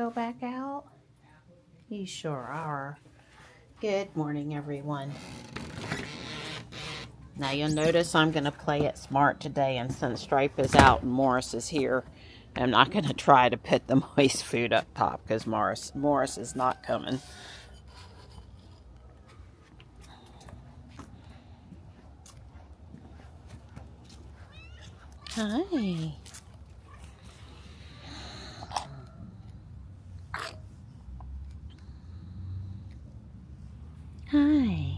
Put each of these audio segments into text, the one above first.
go back out? You sure are. Good morning, everyone. Now you'll notice I'm going to play it smart today, and since Stripe is out and Morris is here, I'm not going to try to put the moist food up top because Morris is not coming. Hi. Hi.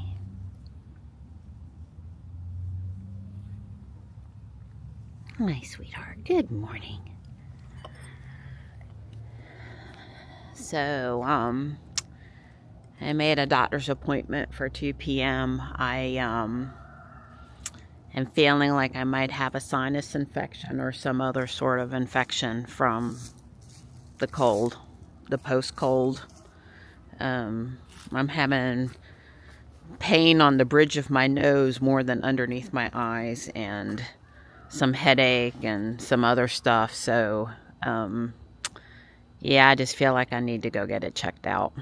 Hi, sweetheart. Good morning. So, I made a doctor's appointment for 2 p.m. I am feeling like I might have a sinus infection or some other sort of infection from the cold, the post-cold. I'm having pain on the bridge of my nose more than underneath my eyes, and some headache and some other stuff. So, yeah, I just feel like I need to go get it checked out.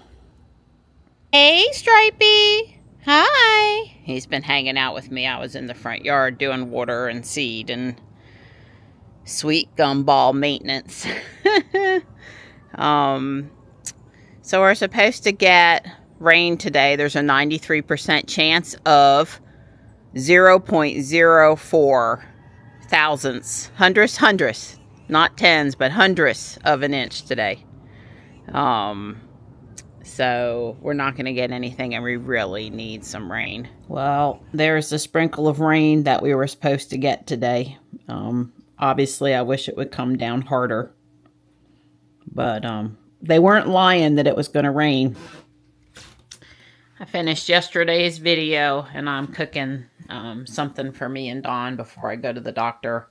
Hey, Stripey. Hi. He's been hanging out with me. I was in the front yard doing water and seed and sweet gumball maintenance. So we're supposed to get rain today. There's a 93% chance of 0.04 thousandths, hundredths, not tens, but hundredths of an inch today. So we're not going to get anything, and we really need some rain. Well, there's the sprinkle of rain that we were supposed to get today. Obviously, I wish it would come down harder, but they weren't lying that it was going to rain. I finished yesterday's video, and I'm cooking something for me and Dawn before I go to the doctor.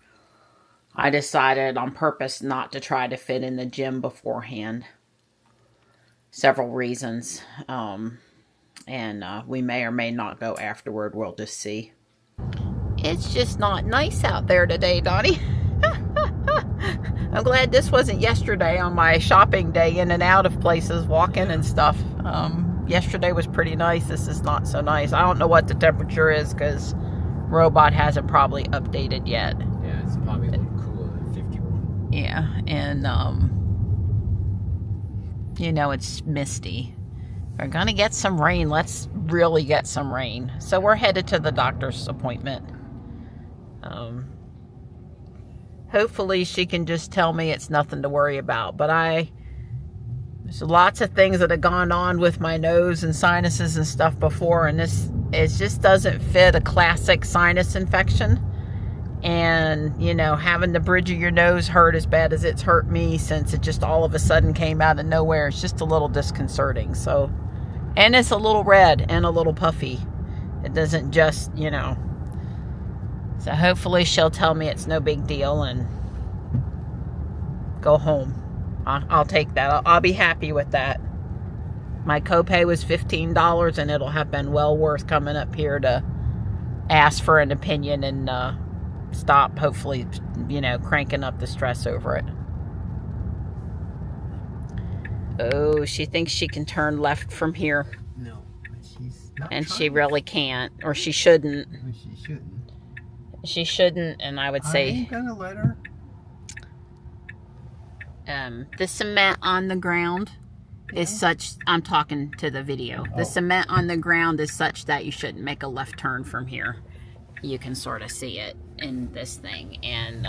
I decided on purpose not to try to fit in the gym beforehand. Several reasons. And we may or may not go afterward. We'll just see. It's just not nice out there today, Donnie. I'm glad this wasn't yesterday on my shopping day, in and out of places, walking and stuff. Yesterday was pretty nice. This is not so nice. I don't know what the temperature is because Robot hasn't probably updated yet. Yeah, it's probably a little cooler than 51. Yeah, and you know, it's misty. We're gonna get some rain. Let's really get some rain. So we're headed to the doctor's appointment. Hopefully she can just tell me it's nothing to worry about. But there's lots of things that have gone on with my nose and sinuses and stuff before, and it just doesn't fit a classic sinus infection. And, you know, having the bridge of your nose hurt as bad as it's hurt me, since it just all of a sudden came out of nowhere, it's just a little disconcerting. So, and it's a little red and a little puffy. It doesn't just, you know. So hopefully she'll tell me it's no big deal and go home. I'll take that. I'll be happy with that. My copay was $15, and it'll have been well worth coming up here to ask for an opinion and stop, hopefully, you know, cranking up the stress over it. Oh, she thinks she can turn left from here. No, she's not. And she really can't, or she shouldn't. She shouldn't. She shouldn't, and I would say... I ain't gonna let her. The cement on the ground is such... I'm talking to the video. The cement on the ground is such that you shouldn't make a left turn from here. You can sort of see it in this thing, and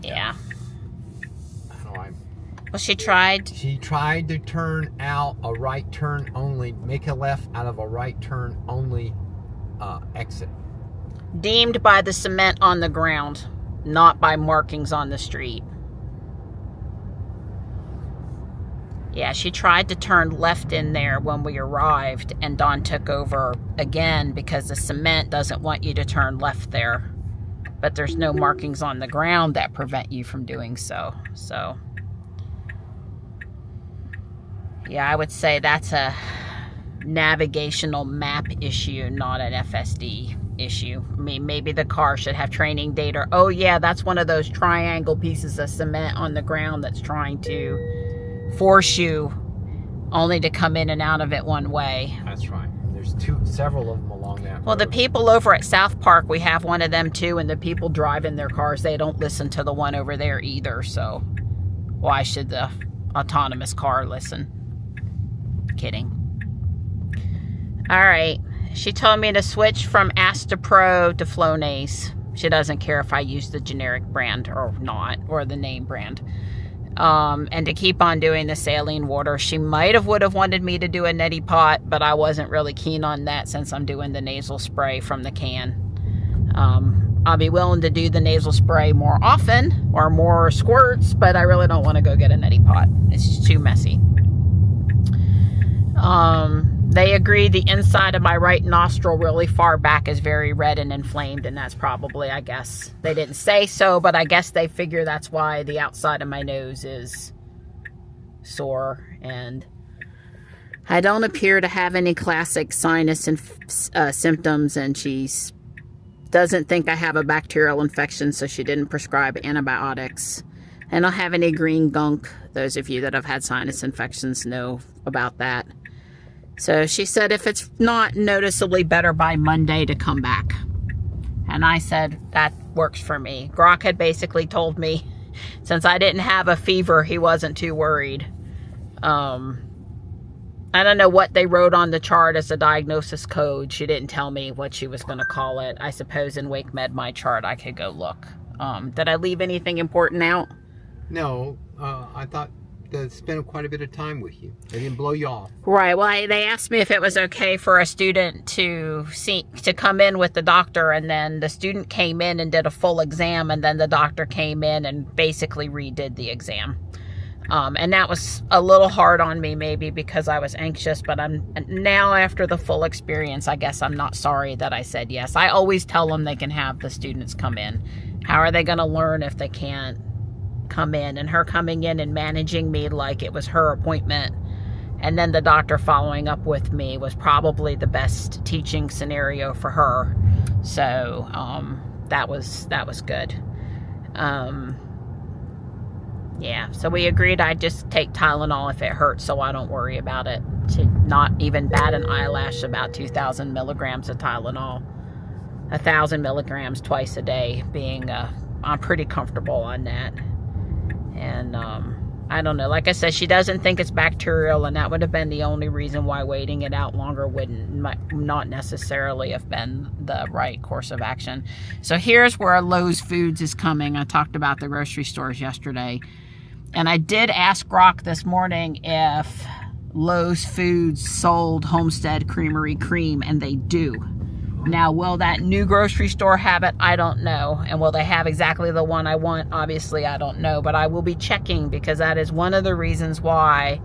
yeah. Well, she tried to turn out a right turn only, make a left out of a right turn only exit. Deemed by the cement on the ground, not by markings on the street. Yeah, she tried to turn left in there when we arrived, and Dawn took over again because the cement doesn't want you to turn left there. But there's no markings on the ground that prevent you from doing so. So, yeah, I would say that's a navigational map issue, not an FSD. issue. I mean, maybe the car should have training data. Oh yeah, that's one of those triangle pieces of cement on the ground that's trying to force you only to come in and out of it one way. That's right. There's several of them along that Well, road. the people over at South Park, we have one of them too, and the people driving their cars, they don't listen to the one over there either, so why should the autonomous car listen? Kidding. All right. She told me to switch from Astapro to Flonase. She doesn't care if I use the generic brand or not, or the name brand. And to keep on doing the saline water. She would have wanted me to do a neti pot, but I wasn't really keen on that since I'm doing the nasal spray from the can. I'll be willing to do the nasal spray more often or more squirts, but I really don't want to go get a neti pot. It's just too messy. They agree the inside of my right nostril really far back is very red and inflamed, and that's probably, I guess, they didn't say so, but I guess they figure that's why the outside of my nose is sore, and I don't appear to have any classic sinus symptoms, and she doesn't think I have a bacterial infection, so she didn't prescribe antibiotics. I don't have any green gunk. Those of you that have had sinus infections know about that. So she said if it's not noticeably better by Monday to come back. And I said that works for me. Grok had basically told me since I didn't have a fever, he wasn't too worried. I don't know what they wrote on the chart as a diagnosis code. She didn't tell me what she was going to call it. I suppose in WakeMed My Chart I could go look. Did I leave anything important out? No, I thought they spent quite a bit of time with you. They didn't blow you off. Right. Well, they asked me if it was okay for a student to come in with the doctor, and then the student came in and did a full exam, and then the doctor came in and basically redid the exam. And that was a little hard on me, maybe because I was anxious, but I'm now after the full experience, I guess I'm not sorry that I said yes. I always tell them they can have the students come in. How are they going to learn if they can't come in? And her coming in and managing me like it was her appointment, and then the doctor following up with me, was probably the best teaching scenario for her. So that was good. Yeah, so we agreed I'd just take Tylenol if it hurts, so I don't worry about it. To not even bat an eyelash about 2,000 milligrams of Tylenol. 1,000 milligrams twice a day being, I'm pretty comfortable on that. And I don't know, like I said, she doesn't think it's bacterial, and that would have been the only reason why waiting it out longer might not necessarily have been the right course of action. So here's where Lowe's Foods is coming. I talked about the grocery stores yesterday, and I did ask Grok this morning if Lowe's Foods sold Homestead Creamery cream, and they do. Now, will that new grocery store have it? I don't know. And will they have exactly the one I want? Obviously, I don't know. But I will be checking, because that is one of the reasons why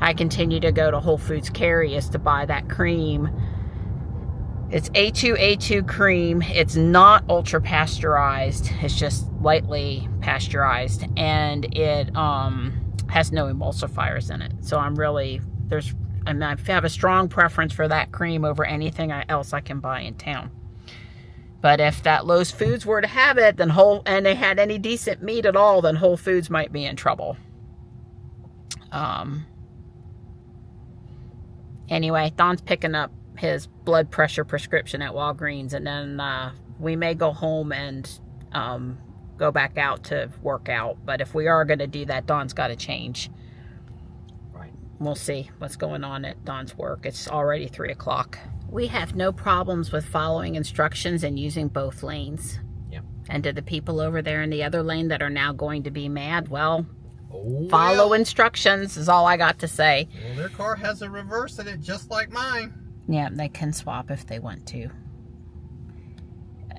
I continue to go to Whole Foods Cary, is to buy that cream. It's A2 cream. It's not ultra pasteurized. It's just lightly pasteurized. And it has no emulsifiers in it. So I have a strong preference for that cream over anything else I can buy in town. But if that Lowe's Foods were to have it, then and they had any decent meat at all, then Whole Foods might be in trouble. Anyway, Don's picking up his blood pressure prescription at Walgreens, and then we may go home and go back out to work out. But if we are going to do that, Don's got to change. We'll see what's going on at Don's work. It's already 3 o'clock. We have no problems with following instructions and using both lanes. Yep. And to the people over there in the other lane that are now going to be mad, follow instructions is all I got to say. Well, their car has a reverse in it, just like mine. Yeah, they can swap if they want to.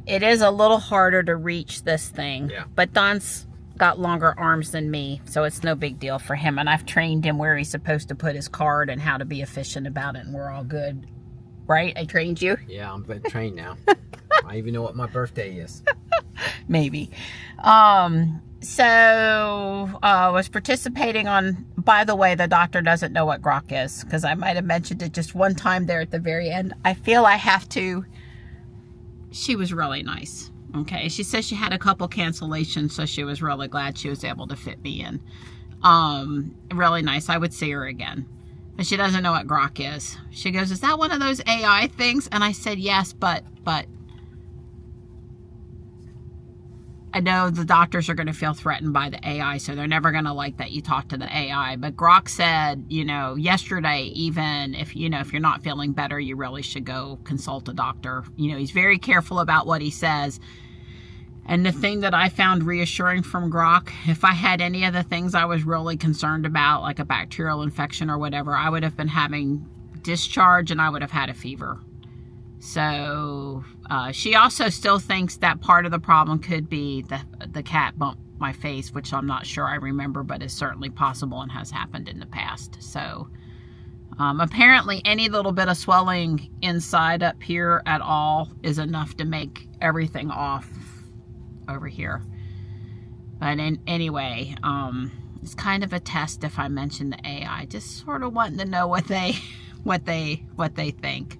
It is a little harder to reach this thing, but Don's got longer arms than me, so it's no big deal for him. And I've trained him where he's supposed to put his card and how to be efficient about it, and we're all good. Right? I trained you? Yeah, I'm trained now. I even know what my birthday is. Maybe. So was participating on, by the way, the doctor doesn't know what Grok is, because I might have mentioned it just one time there at the very end. I feel I have to she was really nice. Okay, she said she had a couple cancellations, so she was really glad she was able to fit me in. Really nice. I would see her again. But she doesn't know what grok is. She goes, is that one of those AI things? And I said, yes, but I know the doctors are going to feel threatened by the AI, so they're never going to like that you talk to the AI. But grok said, you know, yesterday, even if, you know, if you're not feeling better, you really should go consult a doctor. You know, he's very careful about what he says. And the thing that I found reassuring from grok, if I had any of the things I was really concerned about, like a bacterial infection or whatever, I would have been having discharge and I would have had a fever. So she also still thinks that part of the problem could be the cat bumped my face, which I'm not sure I remember, but is certainly possible and has happened in the past. So apparently any little bit of swelling inside up here at all is enough to make everything off over here. But anyway, it's kind of a test if I mention the AI, just sort of wanting to know what they think.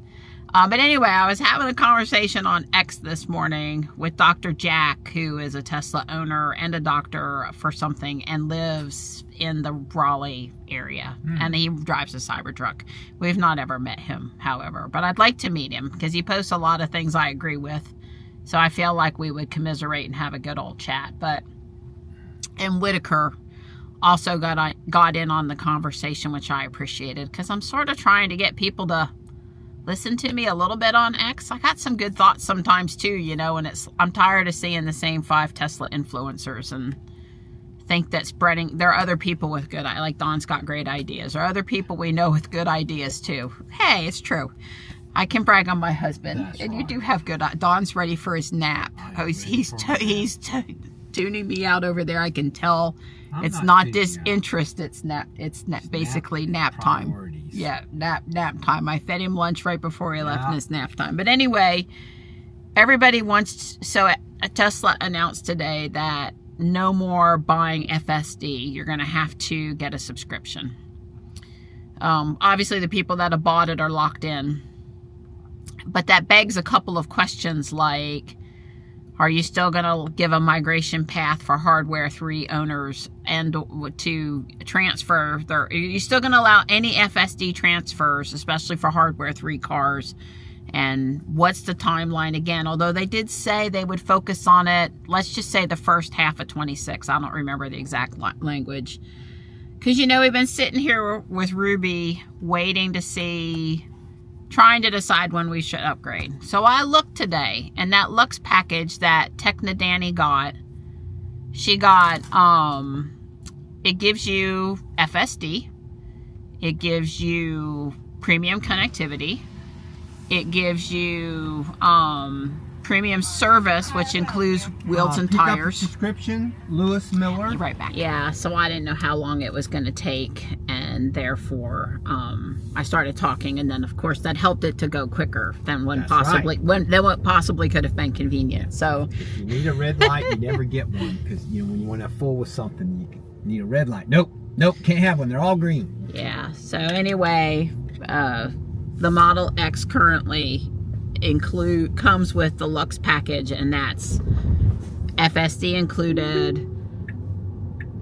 But anyway, I was having a conversation on X this morning with Dr. Jack, who is a Tesla owner and a doctor for something and lives in the Raleigh area. And he drives a Cybertruck. We've not ever met him, however, but I'd like to meet him because he posts a lot of things I agree with. So I feel like we would commiserate and have a good old chat. And Whitaker also got in on the conversation, which I appreciated because I'm sort of trying to get people to listen to me a little bit on X. I got some good thoughts sometimes too, you know, and I'm tired of seeing the same 5 Tesla influencers and think that spreading, there are other people with good, like Don's got great ideas. There are other people we know with good ideas too. Hey, it's true. I can brag on my husband. That's and right. You do have good, Don's ready for his nap. He's tuning me out over there. I can tell it's not disinterest. It's basically nap time. Yeah, nap time. I fed him lunch right before he left, and it's nap time. But anyway, everybody wants, so Tesla announced today that no more buying FSD. You're going to have to get a subscription. Obviously, the people that have bought it are locked in. But that begs a couple of questions like, are you still going to give a migration path for Hardware 3 owners and to transfer are you still going to allow any FSD transfers, especially for Hardware 3 cars? And what's the timeline again? Although they did say they would focus on it, let's just say the first half of 26. I don't remember the exact language. Because, you know, we've been sitting here with Ruby waiting to see, trying to decide when we should upgrade. So I looked today, and that Lux package that Techna Danny got, she got, it gives you FSD, it gives you premium connectivity, it gives you premium service, which includes wheels and tires. Subscription, Lewis Miller. Be right back. Yeah, so I didn't know how long it was going to take, and therefore I started talking, and then of course that helped it to go quicker than what possibly could have been convenient. So if you need a red light, you never get one, because you know when you want to fool with something, you need a red light. Nope, can't have one. They're all green. Yeah. So anyway, the Model X currently comes with the Lux package, and that's FSD included,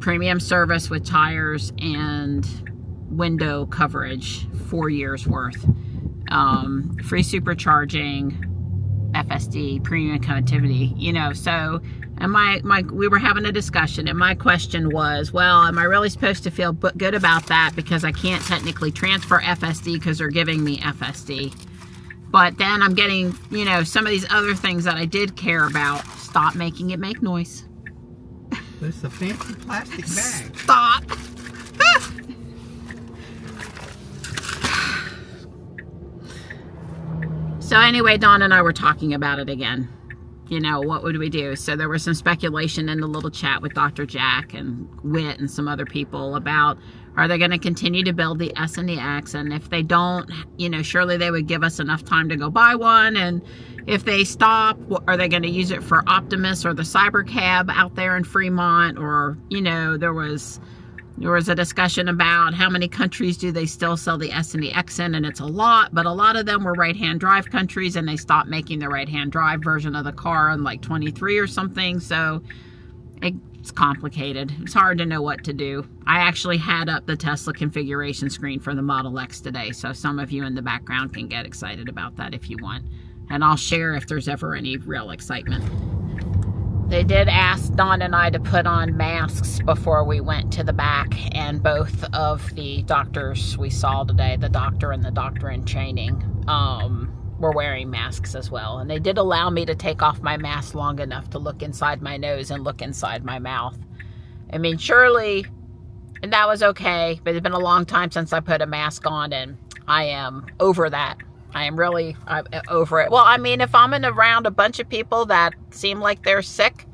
premium service with tires and window coverage, 4 years worth, free supercharging, FSD, premium connectivity, you know. So, and we were having a discussion, and my question was, well, am I really supposed to feel good about that because I can't technically transfer FSD because they're giving me FSD? But then I'm getting, you know, some of these other things that I did care about. Stop making it make noise. But it's a fancy plastic bag. Stop. So anyway, Dawn and I were talking about it again. You know, what would we do? So there was some speculation in the little chat with Dr. Jack and Whit and some other people about, are they going to continue to build the S and the X? And if they don't, you know, surely they would give us enough time to go buy one. And if they stop, are they going to use it for Optimus or the Cybercab out there in Fremont? Or, you know, there was There was a discussion about how many countries do they still sell the S and the X in, and it's a lot, but a lot of them were right-hand drive countries, and they stopped making the right-hand drive version of the car in like 23 or something, so it's complicated. It's hard to know what to do. I actually had up the Tesla configuration screen for the Model X today, so some of you in the background can get excited about that if you want, and I'll share if there's ever any real excitement. They did ask Dawn and I to put on masks before we went to the back, and both of the doctors we saw today, the doctor and the doctor in training, were wearing masks as well. And they did allow me to take off my mask long enough to look inside my nose and look inside my mouth. I mean, surely, and that was okay, but it's been a long time since I put a mask on, and I am over that. I am really over it. Well, I mean, if I'm around a bunch of people that seem like they're sick,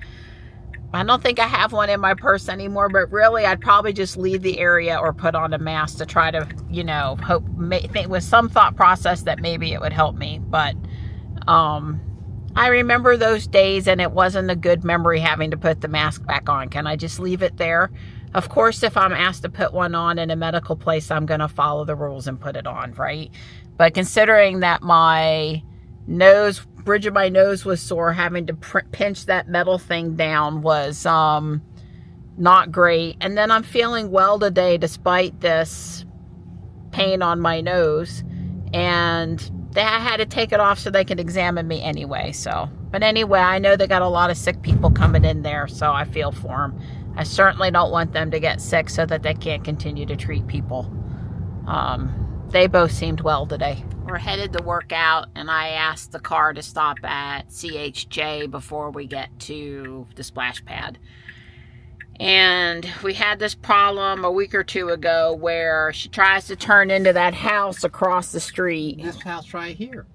I don't think I have one in my purse anymore, but really I'd probably just leave the area or put on a mask to try to, you know, hope, think with some thought process that maybe it would help me. But I remember those days, and it wasn't a good memory having to put the mask back on. Can I just leave it there? Of course, if I'm asked to put one on in a medical place, I'm going to follow the rules and put it on, right? But considering that my bridge of my nose was sore, having to pinch that metal thing down was not great. And then I'm feeling well today despite this pain on my nose. And I had to take it off so they could examine me anyway. But anyway, I know they got a lot of sick people coming in there, so I feel for them. I certainly don't want them to get sick so that they can't continue to treat people. They both seemed well today. We're headed to work out, and I asked the car to stop at CHJ before we get to the splash pad. And we had this problem a week or two ago where she tries to turn into that house across the street. This house right here.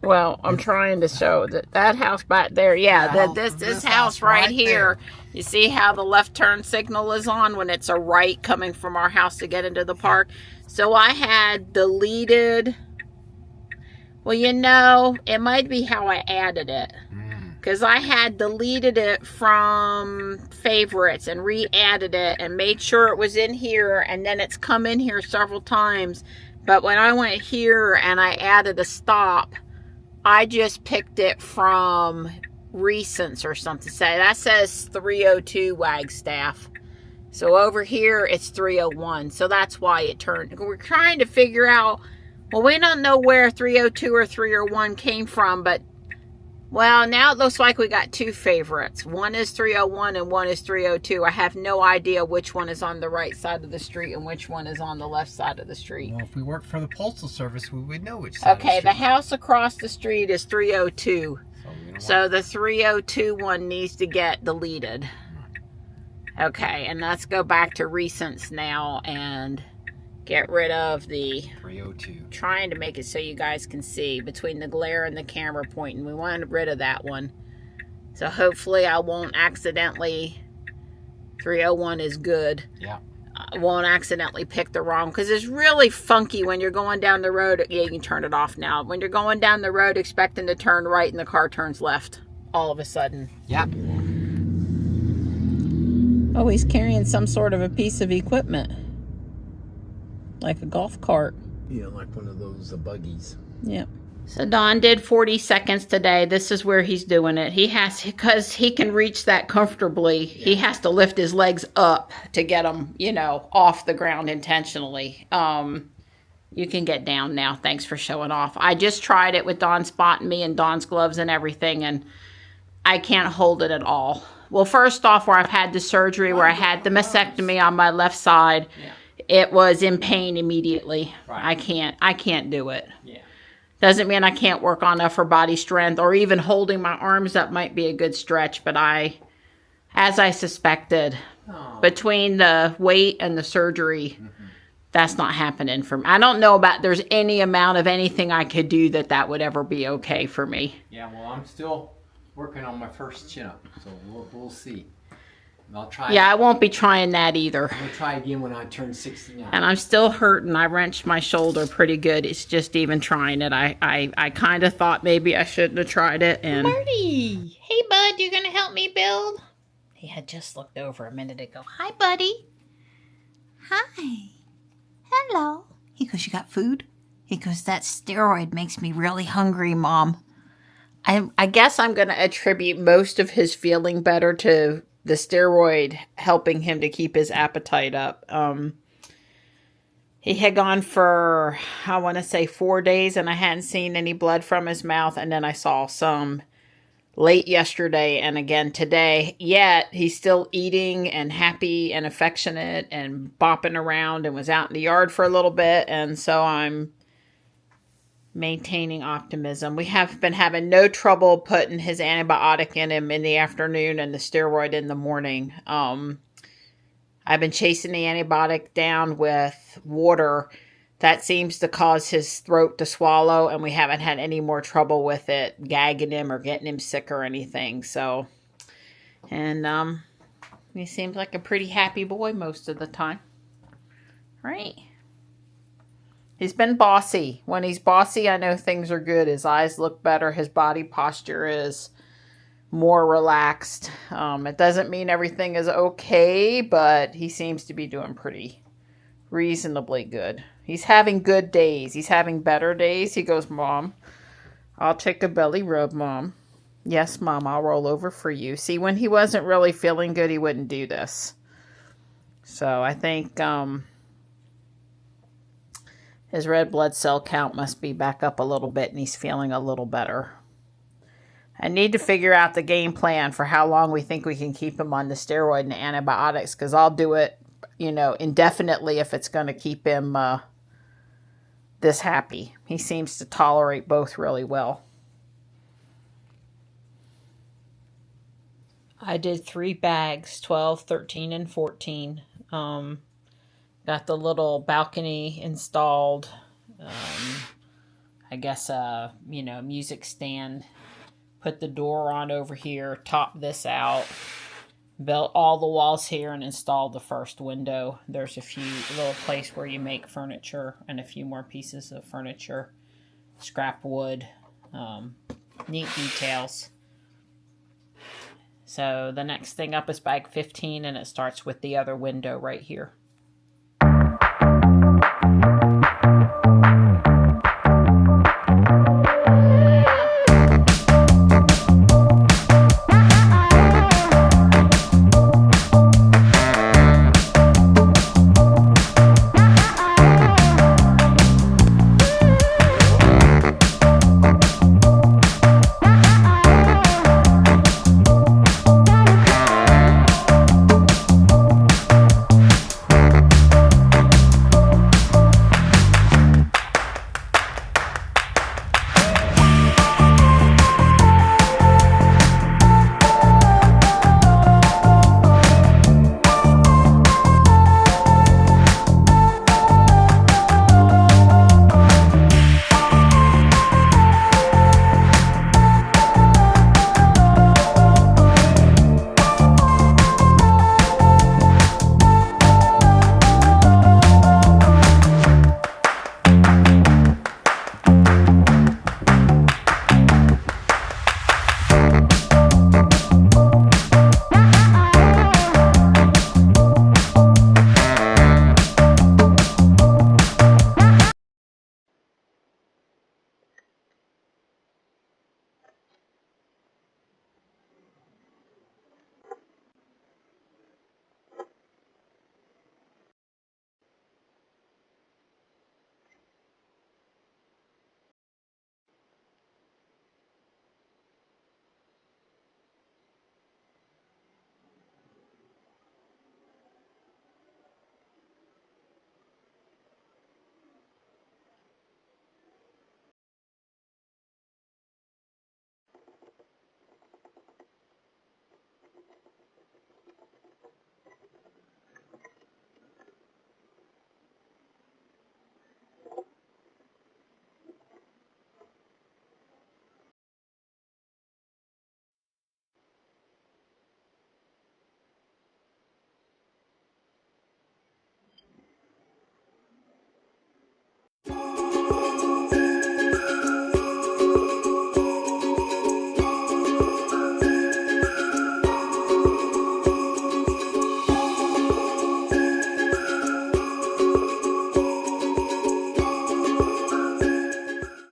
Well, I'm trying to show that house back there. Yeah, this house right here. You see how the left turn signal is on when it's a right coming from our house to get into the park? So I had deleted, well, you know, it might be how I added it. Because I had deleted it from favorites and re-added it and made sure it was in here, and then it's come in here several times. But when I went here and I added a stop, I just picked it from recents or something. Say that says 302 Wagstaff. So over here it's 301. So that's why it turned. We're trying to figure out, well, we don't know where 302 or 301 came from, but well, now it looks like we got two favorites. One is 301 and one is 302. I have no idea which one is on the right side of the street and which one is on the left side of the street. Well, if we worked for the Postal Service, we would know which side. Okay, the house across the street is 302. So the 302 one needs to get deleted. Okay, and let's go back to recents now and get rid of the 302. Trying to make it so you guys can see between the glare and the camera pointing. We wanted rid of that one. So hopefully I won't accidentally, 301 is good. Yeah. I won't accidentally pick the wrong, because it's really funky when you're going down the road. Yeah, you can turn it off now. When you're going down the road expecting to turn right and the car turns left all of a sudden. Yeah. Oh, he's carrying some sort of a piece of equipment. Like a golf cart. Yeah, like one of those buggies. Yeah. So Don did 40 seconds today. This is where he's doing it. He has, because he can reach that comfortably, he has to lift his legs up to get them, you know, off the ground intentionally. You can get down now. Thanks for showing off. I just tried it with Don spotting me and Don's gloves and everything, and I can't hold it at all. Well, first off, where I've had the surgery, where I had the mastectomy on my left side, it was in pain immediately. Right. I can't do it. Yeah. Doesn't mean I can't work on upper body strength, or even holding my arms up might be a good stretch, but as I suspected, between the weight and the surgery, that's not happening for me. I don't know about there's any amount of anything I could do that would ever be okay for me. Yeah, well, I'm still working on my first chin-up, so we'll see. I'll try. Yeah, I won't be trying that either. I'm going to try again when I turn 69. And I'm still hurting. I wrenched my shoulder pretty good. It's just even trying it. I kind of thought maybe I shouldn't have tried it. And Marty! Hey, bud, you going to help me build? He had just looked over a minute ago. Hi, buddy. Hi. Hello. He goes, you got food? He goes, that steroid makes me really hungry, Mom. I guess I'm going to attribute most of his feeling better to the steroid helping him to keep his appetite up. He had gone for, I want to say 4 days, and I hadn't seen any blood from his mouth. And then I saw some late yesterday and again today. Yet he's still eating and happy and affectionate and bopping around and was out in the yard for a little bit. And so I'm maintaining optimism. We have been having no trouble putting his antibiotic in him in the afternoon and the steroid in the morning. I've been chasing the antibiotic down with water. That seems to cause his throat to swallow, and we haven't had any more trouble with it gagging him or getting him sick or anything. So, and he seems like a pretty happy boy most of the time. Right? He's been bossy. When he's bossy, I know things are good. His eyes look better. His body posture is more relaxed. It doesn't mean everything is okay, but he seems to be doing pretty reasonably good. He's having good days. He's having better days. He goes, Mom, I'll take a belly rub, Mom. Yes, Mom, I'll roll over for you. See, when he wasn't really feeling good, he wouldn't do this. So I think his red blood cell count must be back up a little bit, and he's feeling a little better. I need to figure out the game plan for how long we think we can keep him on the steroid and antibiotics, because I'll do it, indefinitely if it's going to keep him this happy. He seems to tolerate both really well. I did 3 bags, 12, 13, and 14. Got the little balcony installed. I guess music stand. Put the door on over here. Top this out. Built all the walls here and installed the first window. There's a little place where you make furniture and a few more pieces of furniture. Scrap wood. Neat details. So the next thing up is bag 15, and it starts with the other window right here.